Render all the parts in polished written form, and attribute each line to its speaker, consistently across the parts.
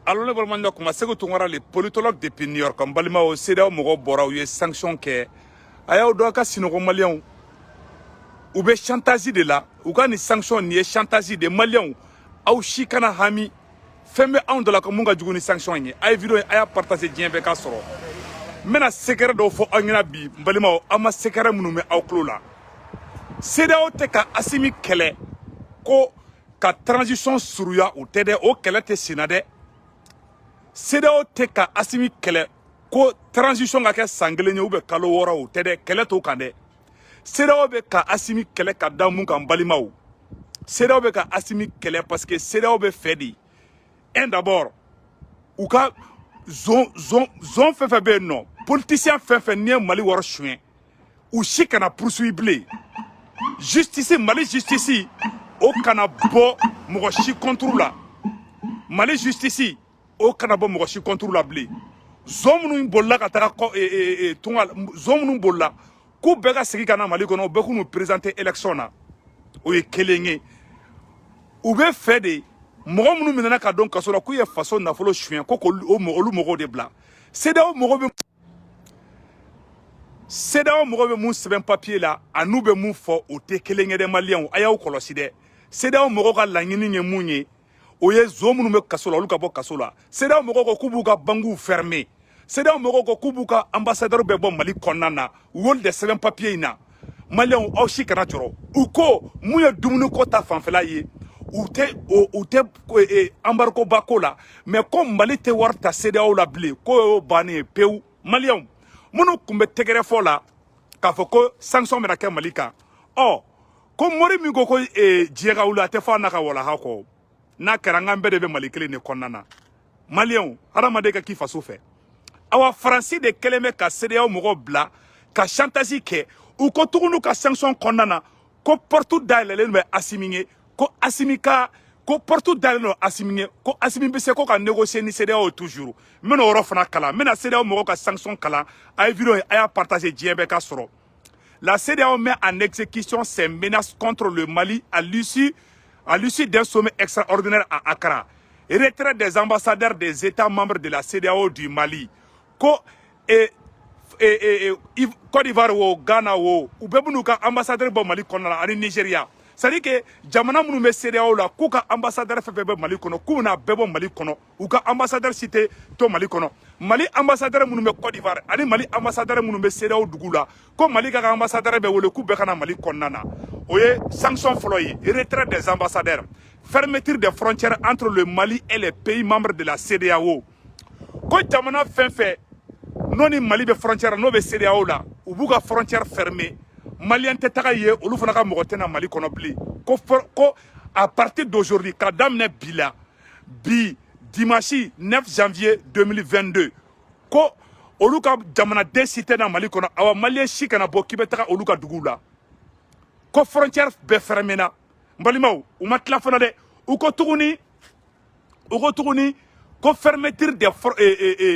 Speaker 1: alors le vraiment comme c'est que tu auras les politologues depuis New York comme balima au CEDEAO mogo bora ou sanction que aya do ka sinogo malien ou be chantage de là ou ka ni sanction ni chantage de malien au chikana hami femme on de la ko munga jugu ni sanction ni ay vidéo aya partager dien be ka soro mena secret do fo angina bi balima o ama secret munu me aw klola CEDEAO te ka asimi kele ko ka transition suruya ou tede o kele te sinade CEDEAO te ka asimi kele ko transition ka ke sanglenye ou be kalo wora ou tede kele to kande CEDEAO be ka asimi kele ka damun kan balima ou CEDEAO be ka asimi kele parce que CEDEAO be fedi un d'abord ou ka zon fefe be non politicien fefe nie Mali wora chouin ou chikana poursuivre justice Mali justice o kana bo mogo si contrôle la Mali justice o kana bo mogo si contrôle la blé zomunu bolla ka taga ko tunga zomunu bolla ku bega sigi kana Mali kono be ku nu présenter élection na o ye kelenge ou be fait de mogo munu minana ka don kaso la ku ye façon na folo chouin ko olu mogo de bla CEDEAO mogo be CEDEAO mogo be mun seben papier la anu be mun fo o te kelenge de malien o aya o kolosi de CEDEAO mogo ka laɲini ye mun ye o ye zo minnu be kaso la olu ka bɔ kaso la CEDEAO mogo ko k'u b'u ka banguw fermer CEDEAO mogo ko k'u b'u ka ambassadeur bɛ bɔ Mali kɔnɔna na u y'olu de sɛbɛn papier in na maliyɛnw aw si kana jɔrɔ u ko mun ye dumuni ko ta fanfɛla ye u tɛ embargo ba ko la mais ko Mali tɛ wari ta CEDEAO la bilen ko y'o bannen ye pewu maliyɛnw minnu tun bɛ tɛgɛrɛ fɔ la k'a fɔ ko sanction bɛna kɛ Mali kan ɔ ko mori min ko diɲɛ ka wuli a tɛ fɔ a n'a ka walaha kɔ n'a kɛra an bɛɛ de bɛ Mali kelen de kɔnɔna na maliyɛnw hadamaden ka k'i faso fɛ awa Faransi de kɛlen bɛ ka CEDEAO mɔgɔw bila ka chantage kɛ u ko tugunu ka sanction kɔnɔna na ko porte dayɛlɛlen bɛ Assimi ye ko Assimi ka ko porte dayɛlɛlen don Assimi ye ko Assimi bɛ se ko ka négocier ni CEDEAO toujours n bɛna o yɔrɔ fana kalan n bɛna CEDEAO mɔgɔw ka sanction kalan a ye vidéo a y'a partager diɲɛ bɛɛ ka sɔrɔ. La CEDEAO met en exécution ses menaces contre le Mali à l'issue d'un sommet extraordinaire à Accra. Retrait des ambassadeurs des États membres de la CEDEAO du Mali. Côte d'Ivoire ou Ghana ou Bebunuka ambassadeur du Mali kona ani Nigeria. C'est-à-dire que jamana munu be CEDEAO la ku ka ambassadeur fe be Mali kono ku na bebo Mali kono u ka ambassadeur cité to Mali kono Mali ambassadeur munu be Côte d'Ivoire ani Mali ambassadeur munu be CEDEAO dugu la ko Mali ka ambassadeur be wole ku be kana Mali konna oye sanction folo yi retrait des ambassadeurs fermeture des frontières entre le Mali et les pays membres de la CEDEAO ko jamana fenfe noni Mali be frontière no be CEDEAO la u bu ka frontière fermée Malien te taga ye olu fana ka mɔgɔ tɛna Mali kɔnɔ bilen ko à partir d'aujourd'hui ka daminɛ bi la bi dimanche 9 janvier 2022 ko olu ka jamanaden si tɛ na Mali kɔnɔ awa malien si kana bɔ k'i bɛ taga olu ka duguw la ko frontière bɛɛ fermena n balimaw u ma tila fana dɛ u ko tuguni ko fermeture des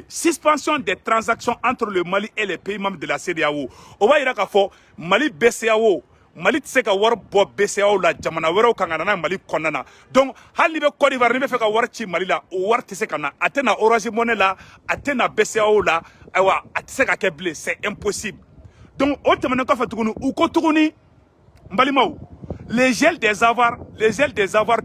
Speaker 1: suspension des transactions entre le Mali et les pays membres de la CEDEAO. On va dire que Mali BCAO, Mali tse ka war bo BCAO la jamana wɛrɛw kan ka na Mali kɔnɔna na. Donc hali ni bɛ Côte d'Ivoire ni bɛ fɛ ka wari ci Mali la, o wari tɛ se ka na. A tɛ na Orange Money la, a tɛ na BCAO la, ayiwa a tɛ se ka kɛ bilen, c'est impossible. Donc o tɛmɛnen kɔfɛ tuguni u ko tuguni n balimaw les gels des avoirs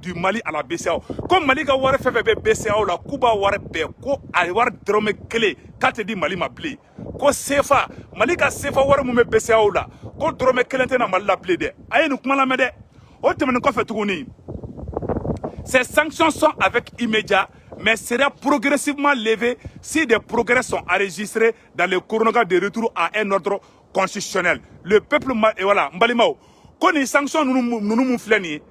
Speaker 1: du Mali à la BCAO. Comme Mali ka wari fɛn fɛn bɛ BCAO la, Kuba wari bɛɛ ko a wari dɔrɔmɛ kelen k'a tɛ di Mali ma bilen. Ko CFA Mali ka CFA wari mun bɛ BCAO la, ko dɔrɔmɛ kelen tɛ na Mali la bilen dɛ. A ye nin kuma lamɛn dɛ. O tɛmɛnen kɔfɛ tuguni ces sanctions sont avec immédiat mais sera progressivement levées si des progrès sont enregistrés dans le chronogramme de retour à un ordre constitutionnel. Le peuple et voilà mbalimaw ko ni sanction nunu mun filɛ nin ye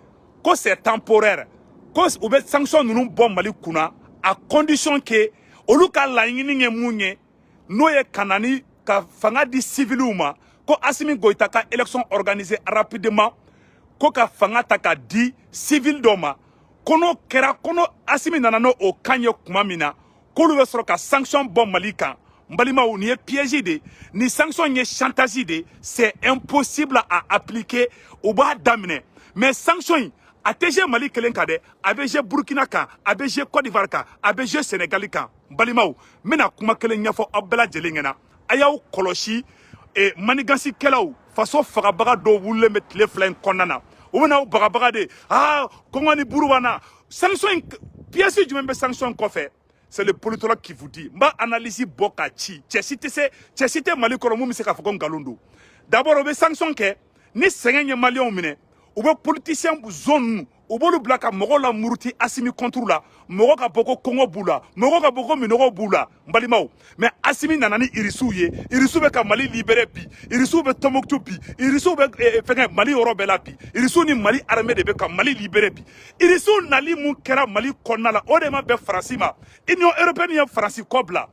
Speaker 1: ko c'est temporaire ko u bɛ sanction nunu bɔ Mali kunna à condition que olu ka laɲini ye mun ye n'o ye ka na ni ka fanga di civiliw ma ko Assimi Goïta ka élection organisée rapidement ko ka fanga ta ka di civil dɔ ma ko n'o kɛra ko n'o Assimi nana n'o kan ye kuma min na k'olu bɛ sɔrɔ ka sanction bɔ Mali kan n balimaw nin ye piège de ni sanction ye chantage de c'est impossible à appliquer u b'a daminɛ mais sanction in a tɛ jouer Mali kelen kan dɛ, a bɛ jouer Burkina kan, a bɛ jouer Côte d'Ivoire kan, a bɛ jouer Sénégal kan. Balimaw, n bɛna kuma kelen ɲɛfɔ aw bɛɛ lajɛlen ɲɛna. A y'aw kɔlɔsi manigansikɛlaw, faso fagabaga dɔw wulilen bɛ tile fila in kɔnɔna na. U bɛna aw bagabaga de, kɔngɔ ni buru b'an na. Sanction in, pièce jumɛn bɛ sanction in kɔfɛ? C'est le politologue qui vous dit. Mba analyse bɔ ka ci. Cɛ si tɛ Mali kɔnɔ mun bɛ se k'a fɔ ko nkalon don. D'abord u bɛ sanction kɛ, ni sɛgɛn ye maliyɛnw minɛ, u bɛ politicien zone u b'olu bila ka mɔgɔw la muruti Assimi contre la, mɔgɔ ka bɔ ko kɔngɔ b'u la, mɔgɔ ka bɔ ko minɔgɔ b'u la, n balimaw. Mais Assimi nana ni irisiw ye, irisiw bɛ ka Mali libéré bi, irisiw bɛ Tombouctou bi, irisiw bɛ fɛngɛ Mali yɔrɔ bɛɛ la bi, irisiw ni Mali armée de bɛ ka Mali libéré bi. Irisiw nali mun kɛra Mali kɔnɔna la, o de ma bɛn Faransi ma. Union européenne ye Faransi kɔ bila.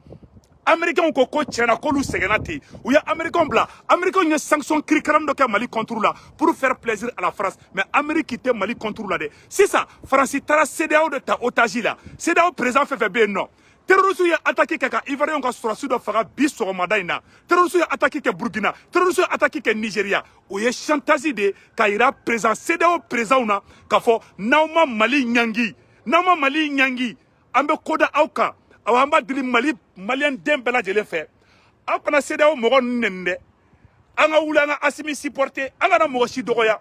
Speaker 1: Américains ko tiɲɛna k'olu sɛgɛnna ten, u ye Américains bila. Américains ye sanction kirikaram dɔ kɛ Mali contre la pour faire plaisir à la France, mais Amérique tɛ Mali contre la dɛ. Sisan Faransi taara CEDEAO de ta otage la, CEDEAO président fɛn fɛn bɛ yen nɔ. Terroristes ye attaqué kɛ ka Ivoiriens ka sɔrɔdasi dɔ faga bi sɔgɔmada in na. Terroristes ye attaqué kɛ Burkina, terroristes ye attaqué kɛ Nigeria. O ye chantage de ka yira président CEDEAO président na k'a fɔ n'aw ma Mali ɲangi, n'aw ma Mali ɲangi, an bɛ ko da aw kan. Aw an b'a dili Malien den bɛɛ lajɛlen fɛ. Aw kana CEDEAO mɔgɔ ninnu nɛni dɛ. An ka wuli an ka Assimi supporter, an kana mɔgɔ si dɔgɔya.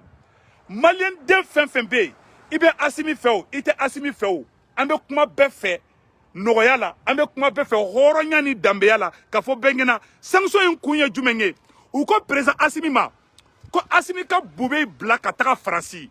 Speaker 1: Malien den fɛn fɛn bɛ yen, i bɛ Assimi fɛ o, i tɛ Assimi fɛ o. An bɛ kuma bɛɛ fɛ nɔgɔya la, an bɛ kuma bɛɛ fɛ hɔrɔnya ni danbeya la, k'a fɔ bɛɛ ɲɛna. Sanction in kun ye jumɛn ye? U ko président Assimi ma, ko Assimi ka bube bila ka taga Faransi.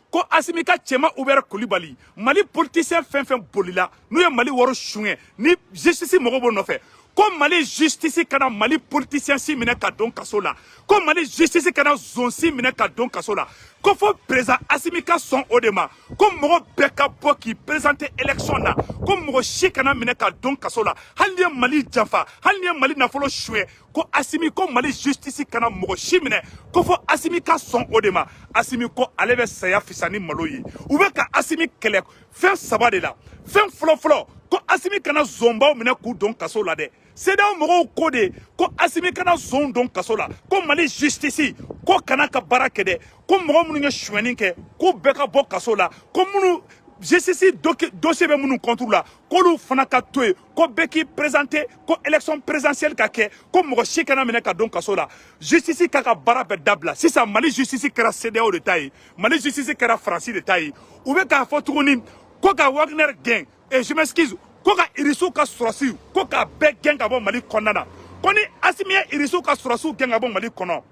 Speaker 1: Ko Assimi ka cɛma Hubert Coulibaly, Mali politicien fɛn fɛn bolila, n'u ye Mali wari suɲɛ, ni justice mɔgɔw b'o nɔfɛ. Ko Mali justice kana Mali politicien si minɛ ka don kaso la. Ko Mali justice kana zone si minɛ ka don kaso la. Ko fo président Assimi ka sɔn o de ma. Ko mɔgɔ bɛɛ ka bɔ k'i présenter élection na. Ko mɔgɔ si kana minɛ ka don kaso la. Hali ni ye Mali janfa, hali ni ye Mali nafolo suɲɛ. Ko Assimi ko Mali justice kana mɔgɔ si minɛ. Ko fo Assimi ka sɔn o de ma. Assimi ko ale bɛ saya fisa ni malo ye. U bɛ ka Assimi kɛlɛ fɛn saba de la. Fɛn fɔlɔ fɔlɔ ko Assimi kana zonbaw minɛ k'u don kaso la dɛ. CEDEAO mɔgɔw ko de ko Assimi kana zone don kaso la, ko Mali justice ko kana ka baara kɛ dɛ, ko mɔgɔ minnu ye suɲɛni kɛ ko bɛɛ ka bɔ kaso la, ko minnu justice dossier bɛ minnu contre la k'olu fana ka to yen, ko bɛɛ k'i présenter, ko élection présidentielle ka kɛ, ko mɔgɔ si kana minɛ ka don kaso la. Justice ka baara bɛɛ dabila. Sisan Mali justice kɛra CEDEAO de ta ye, Mali justice kɛra Faransi de ta ye. U bɛ k'a fɔ tuguni ko ka Wagner gɛn, et je m'excuse, ko ka irisiw ka sɔrɔsiw ko k'a bɛɛ gɛn ka bɔ Mali kɔnɔna na. Ko ni Assimi ye irisiw ka sɔrɔsiw gɛn ka bɔ Mali kɔnɔ,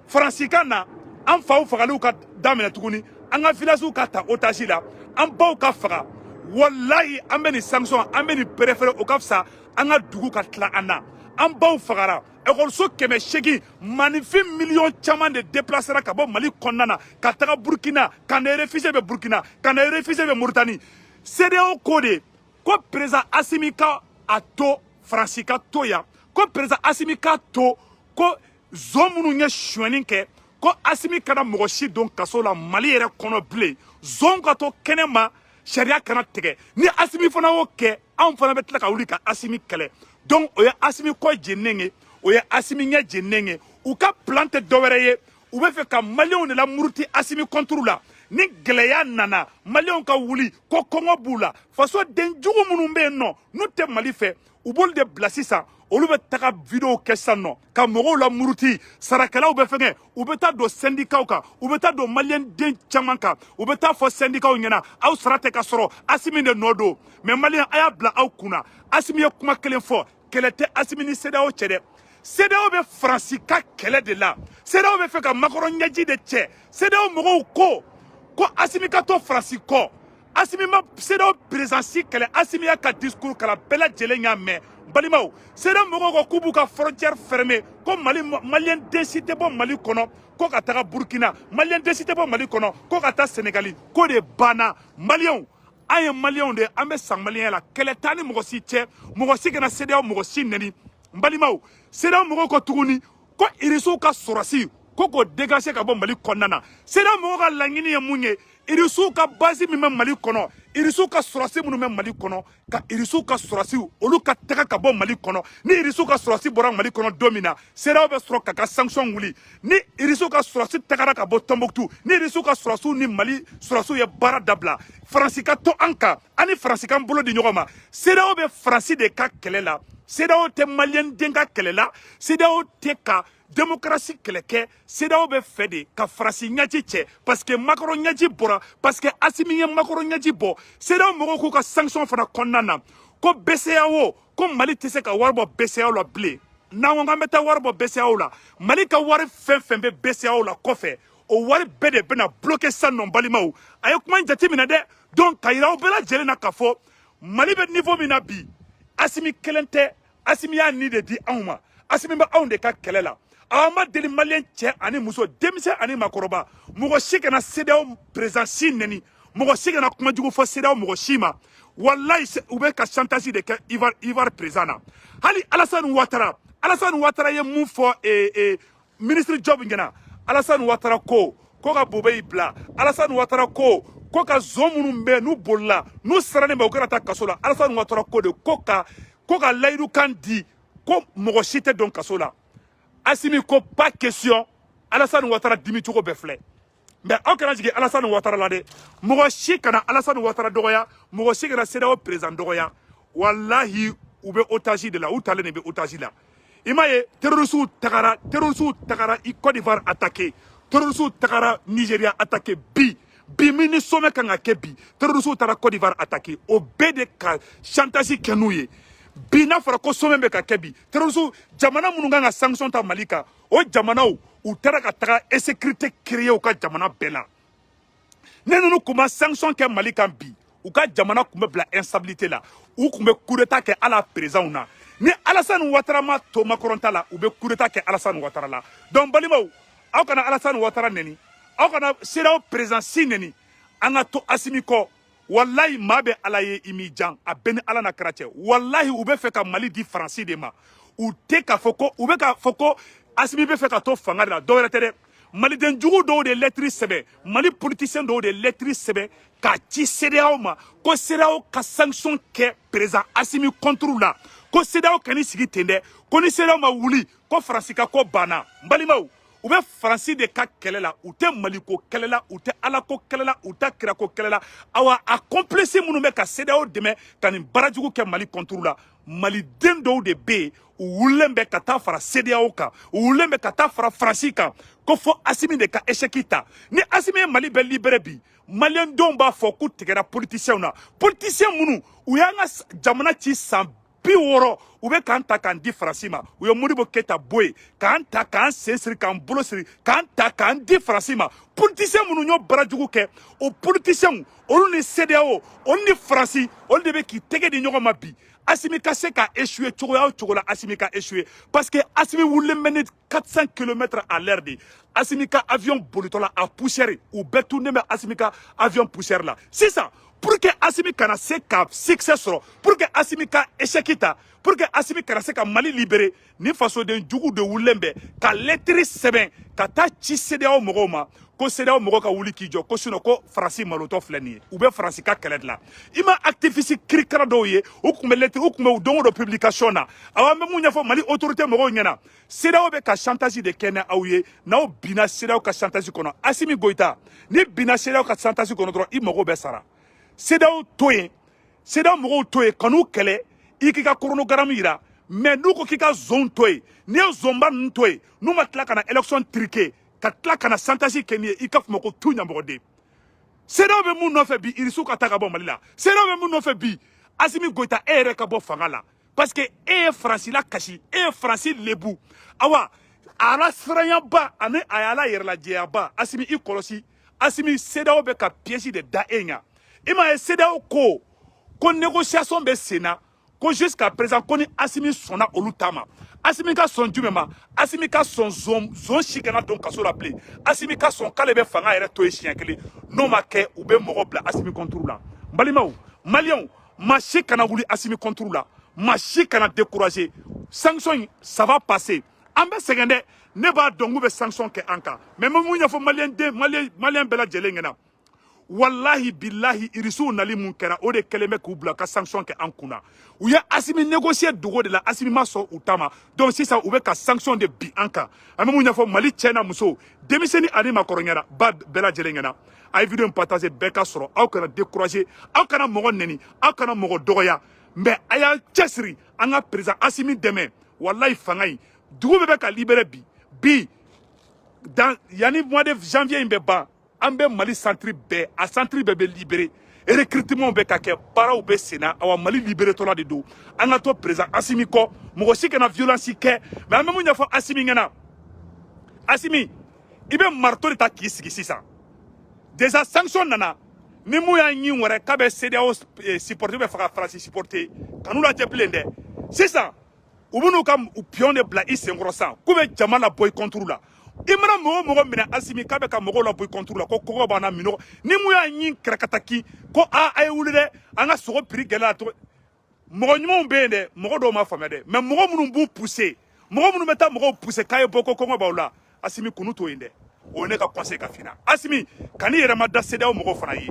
Speaker 1: Faransikan na an faw fagaliw ka daminɛ tuguni, an ka villagew ka ta otage la, an baw ka faga. Wallahi an bɛ nin sanction, an bɛ nin préféré o ka fisa an ka dugu ka tila an na. An baw fagara, ekɔliso 800 manifin miliyɔn caman de déplacera ka bɔ Mali kɔnɔna na ka taga Burkina, ka na réfugié bɛ Burkina, ka na réfugié bɛ Mauritanie. CEDEAO ko de ko président Assimi ka a to Faransi ka to yan, ko président Assimi ka to ko zone minnu ye suɲɛni kɛ, ko Assimi kana mɔgɔ si don kaso la Mali yɛrɛ kɔnɔ bilen, zone ka to kɛnɛ ma, sariya kana tigɛ. Ni Assimi fana y'o kɛ, anw fana bɛ tila ka wuli ka Assimi kɛlɛ. Donc o ye Assimi kɔ jeninen ye, o ye Assimi ɲɛ jeninen ye. U ka plan tɛ dɔwɛrɛ ye, u bɛ fɛ ka Maliyɛnw de la muruti Assimi contre la. Ni gɛlɛya nana, Maliyɛnw ka wuli ko kɔngɔ b'u la. Faso den jugu minnu bɛ yen nɔ, n'u tɛ Mali fɛ, u b'olu de bila sisan. Olu bɛ taga vidéo kɛ sisan nɔ, ka mɔgɔw la muruti, sarakɛlaw bɛ fɛngɛ, u bɛ taa don syndicat kan, u bɛ taa don Maliyɛn den caman kan, u bɛ taa fɔ syndicat ɲɛna, aw sara tɛ ka sɔrɔ, Assimi de nɔ don. Mais Maliyɛn a y'a bila aw kunna, Assimi ye kuma kelen fɔ, kɛlɛ tɛ Assimi ni CEDEAO cɛ dɛ. CEDEAO bɛ Faransi ka kɛlɛ de la, CEDEAO bɛ fɛ ka Macron ɲɛji de cɛ, CEDEAO mɔgɔw ko Assimi ka to Faransi kɔ. Assimi ma CEDEAO présidence kɛlɛ, Assimi y'a ka discours kala bɛɛ lajɛlen y'a mɛn. Balimaw, CEDEAO mɔgɔw ko k'u b'u ka frontière fermée, ko Maliyɛn den si tɛ bɔ Mali kɔnɔ, ko ka taga Burkina, Maliyɛn den si tɛ bɔ Mali kɔnɔ, ko ka taa Sénégali, ko de banna. Maliyɛnw, an ye Maliyɛnw de, an bɛ san Maliyɛnya la, kɛlɛ t'an ni mɔgɔ si cɛ, mɔgɔ si kana CEDEAO mɔgɔ si nɛni. Balimaw, CEDEAO mɔgɔw ko tuguni ko irisiw ka sɔrɔsi ko k'o dégager ka bɔ Mali kɔnɔna na. CEDEAO mɔgɔw ka laɲini ye mun ye? irisu ka base min bɛ Mali kɔnɔ irisu ka sɔrɔsi minnu bɛ Mali kɔnɔ ka irisu ka sɔrɔsi olu ka taga ka bɔ Mali kɔnɔ ni irisu ka sɔrɔsi bɔra Mali kɔnɔ don min na CEDEAO bɛ sɔrɔ ka sanction wuli ni irisu ka sɔrɔsi tagara ka bɔ Tombouctou ni irisu ka sɔrɔsiw ni Mali sɔrɔsiw ye baara dabila Faransi ka to an kan ani Faransi kan bolo di ɲɔgɔn ma CEDEAO bɛ Faransi de ka kɛlɛ la CEDEAO tɛ Maliyɛn den ka kɛlɛ la CEDEAO tɛ ka démocratie kɛlɛkɛ CEDEAO bɛ fɛ de ka Faransi ɲɛji cɛ parce que Macron ɲɛji bɔra parce que Assimi ye Macron ɲɛji bɔ CEDEAO mɔgɔw k'u ka sanction fana kɔnɔna na ko BCEAO ko Mali tɛ se ka wari bɔ BCEAO la bilen n'an ko k'an bɛ taa wari bɔ BCEAO la Mali ka wari fɛn fɛn bɛ BCEAO la kɔfɛ o wari bɛɛ de bɛna bloquer sisan nɔ balimaw a ye kuma in jateminɛ dɛ donc ka yira aw bɛɛ lajɛlen na k'a fɔ Mali bɛ niveau min na bi Assimi kelen tɛ Assimi y'a ni de di anw ma Assimi bɛ anw de ka kɛlɛ la aw ma deli Maliyɛn cɛ ani muso denmisɛn ani makɔrɔba mɔgɔ si kana CEDEAO président si nɛni mɔgɔ si kana kuma jugu fɔ CEDEAO mɔgɔ si ma wallahi u bɛ ka chantage de kɛ Ivoire président na hali Alassane Ouattara ye mun fɔ ministre Job ɲɛna Alassane Ouattara ko ka Bobe bila Alassane Ouattara ko ka zon minnu bɛ n'u bolila n'u saranen bɛ u kana taa kaso la Alassane Ouattara ko de ko ka layidu kan di ko mɔgɔ si tɛ dɔn kaso la Assimi ko pas question Alassane Ouattara dimi cogo bɛɛ filɛ mais aw kana jigin Alassane Ouattara la dɛ mɔgɔ si kana Alassane Ouattara dɔgɔya mɔgɔ si kana CEDEAO président dɔgɔya wallahi u bɛ otage de la u talen de bɛ otage la i m'a ye terroristes tagara Côte d'Ivoire attaqué terroristes tagara Nigeria attaqué bi min ni sommet kan ka kɛ bi terroristes taara Côte d'Ivoire attaqué o bɛɛ de ka chantage kɛ n'u ye bi n'a fɔra ko sommet bɛ ka kɛ bi terroristes jamana minnu kan ka sanction ta Mali kan o jamanaw u taara ka taga insécurité créer u ka jamana bɛɛ la ne ninnu kun ma sanction kɛ Mali kan bi u ka jamana kun bɛ bila instabilité la u kun bɛ coup d'état kɛ ala président na ni Alassane Ouattara ma to Macron ta la u bɛ coup d'état kɛ Alassane Ouattara la donc balimaw aw kana Alassane Ouattara nɛni aw kana CEDEAO président si nɛni an ka to Assimi kɔ wallahi maa bɛ ala ye i m'i jan a bɛ ni ala na kira cɛ wallahi u bɛ fɛ ka Mali di Faransi de ma u tɛ k'a fɔ ko u bɛ k'a fɔ ko Assimi bɛ fɛ ka to fanga de la dɔwɛrɛ tɛ dɛ maliden jugu dɔw de lettre sɛbɛn Mali politicien dɔw de lettre sɛbɛn k'a ci CEDEAO ma ko CEDEAO ka sanction kɛ président Assimi contre la ko CEDEAO kan'i sigi ten dɛ ko ni CEDEAO ma wuli ko Faransi ka ko banna n balimaw u bɛ Faransi de ka kɛlɛ la u tɛ Mali ko kɛlɛ la u tɛ ala ko kɛlɛ la u tɛ kira ko kɛlɛ la awa a complice minnu bɛ ka CEDEAO dɛmɛ ka nin baarajugu kɛ Mali contre la maliden dɔw de bɛ yen u wulilen bɛ ka taa fara CEDEAO kan u wulilen bɛ ka taa fara Faransi kan ko fɔ Assimi de ka échec ta ni Assimi ye Mali bɛ libéré bi maliyɛn denw b'a fɔ k'u tigɛra politiciens na politiciens minnu u y'an ka jamana ci san 60 u bɛ k'an ta k'an di Faransi ma u ye Modibo Keita bɔ yen k'an ta k'an sen siri k'an bolo siri k'an ta k'an di Faransi ma politiciens minnu y'o baarajugu kɛ o politiciens olu ni CEDEAO olu ni Faransi olu de bɛ k'i tɛgɛ di ɲɔgɔn ma bi Assimi ka se ka échouer cogoya o cogo la Assimi ka échouer parce que Assimi wulilen bɛ ni 400 km à l'heure de Assimi ka avion bolitɔ la a poussière u bɛɛ tunnen bɛ Assimi ka avion poussière la sisan pour que Assimi kana se ka succès sɔrɔ pour que Assimi ka échec ta pour que Assimi kana se ka Mali libérer ni fasoden jugu de wulilen bɛ ka lettre sɛbɛn ka taa ci CEDEAO mɔgɔw ma ko CEDEAO mɔgɔw ka wuli k'i jɔ ko sinon ko Faransi malotɔ filɛ nin ye u bɛ Faransi ka kɛlɛ de la i ma activiste kirikara dɔw ye u kun bɛ lettre u kun bɛ don o don publication na aw an bɛ mun ɲɛfɔ Mali autorité mɔgɔw ɲɛna CEDEAO bɛ ka chantage de kɛ ni aw ye n'aw binna CEDEAO ka chantage kɔnɔ Assimi Goïta ni binna CEDEAO ka chantage kɔnɔ dɔrɔn i mago bɛ sara CEDEAO to yen CEDEAO mɔgɔw to yen kan'u kɛlɛ i k'i ka chronogramme yira mais n'u ko k'i ka zone to yen n'i ye zonba ninnu to yen n'u ma tila ka na élection truquée ka tila ka na chantage kɛ nin ye i ka fɔ ma ko tu ɲamɔgɔden CEDEAO bɛ mun nɔfɛ bi Irisiw ka taa ka bɔ Mali la CEDEAO bɛ mun nɔfɛ bi Assimi Goïta e yɛrɛ ka bɔ fanga la parce que e ye Faransi lakasi e ye Faransi lebu awa a la siranyaba ani a y'a la yɛrɛlajɛyaba Assimi i kɔlɔsi Assimi CEDEAO bɛ ka piège de da e ɲa i m'a ye CEDEAO ko négociation bɛ sen na ko jusqu'à présent ko ni Assimi sɔnna olu ta ma Assimi ka sɔn jumɛn ma Assimi ka sɔn zon si kana don kaso la bilen Assimi ka sɔn k'ale bɛ fanga yɛrɛ to yen siɲɛ kelen n'o ma kɛ u bɛ mɔgɔ bila Assimi contre la n balimaw maliyɛnw maa si kana wuli Assimi contre la maa si kana décourager sanction in ça va passer an bɛ sɛgɛn dɛ ne b'a dɔn k'u bɛ sanction kɛ an kan mais n bɛ mun ɲɛfɔ maliyɛn bɛɛ lajɛlen ɲɛna wallahi billahi irisu nali mun kɛra o de kɛlen bɛ k'u bila ka sanction kɛ an kunna u ye Asimi négocier dogo de la Asimi ma sɔn u ta ma donc sisan u bɛ ka sanction de bi an kan an bɛ mun ɲɛfɔ Mali cɛ n'a muso denmisɛnnin ani makɔrɔ ɲɛna ba bɛɛ lajɛlen ɲɛna a ye vidéo in partager bɛɛ ka sɔrɔ aw kana décourager aw kana mɔgɔ nɛni aw kana mɔgɔ dɔgɔya mais a y'an cɛsiri an ka président Asimi dɛmɛ wallahi fanga in dugu bɛɛ bɛ ka libérer bi yani mois de janvier in bɛ ban an bɛ Mali centre bɛɛ a centre bɛɛ bɛ libéré recrutement bɛ ka kɛ baaraw bɛ senna awa Mali libéré tɔla de don an ka to président Asimi kɔ mɔgɔ si kana violence kɛ mais an bɛ mun ɲɛfɔ Asimi ɲɛna Asimi i bɛ marteau de ta k'i sigi sisan déjà sanction nana ni mun y'a ɲin wɛrɛ k'a bɛ CEDEAO supporter bɛ fɛ ka Faransi supporter kan'u lajɛ bilen dɛ sisan u bɛ n'u ka pion de bila i senkɔrɔ sisan k'u bɛ jama labɔ i contre la i mana mɔgɔ o mɔgɔ minɛ Asimi k'a bɛ ka mɔgɔw labɔ i contre la ko kɔgɔ b'an na minɔgɔ ni mun y'a ɲin kɛrɛkataki ko a ye wuli dɛ an ka sogo prix gɛlɛya cogo mɔgɔ ɲumanw bɛ yen dɛ mɔgɔ dɔw ma faamuya dɛ mais mɔgɔ minnu b'u pousser mɔgɔ minnu bɛ taa mɔgɔw pousser k'a ye bɔ ko kɔngɔ b'aw la Asimi kunu to yen dɛ o ye ne ka conseil ka finna Asimi kan'i yɛrɛ ma da CEDEAO mɔgɔw fana ye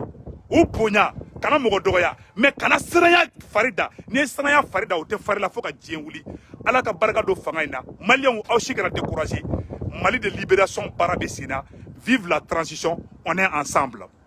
Speaker 1: u bonya kana mɔgɔ dɔgɔya mais kana siranya fari da n'i ye siranya fari da o tɛ fari la fo ka diɲɛ wuli Ala ka barika don fanga in na Maliens aw si kana décourager Mali de libération baara bɛ sen na vive la transition on est ensemble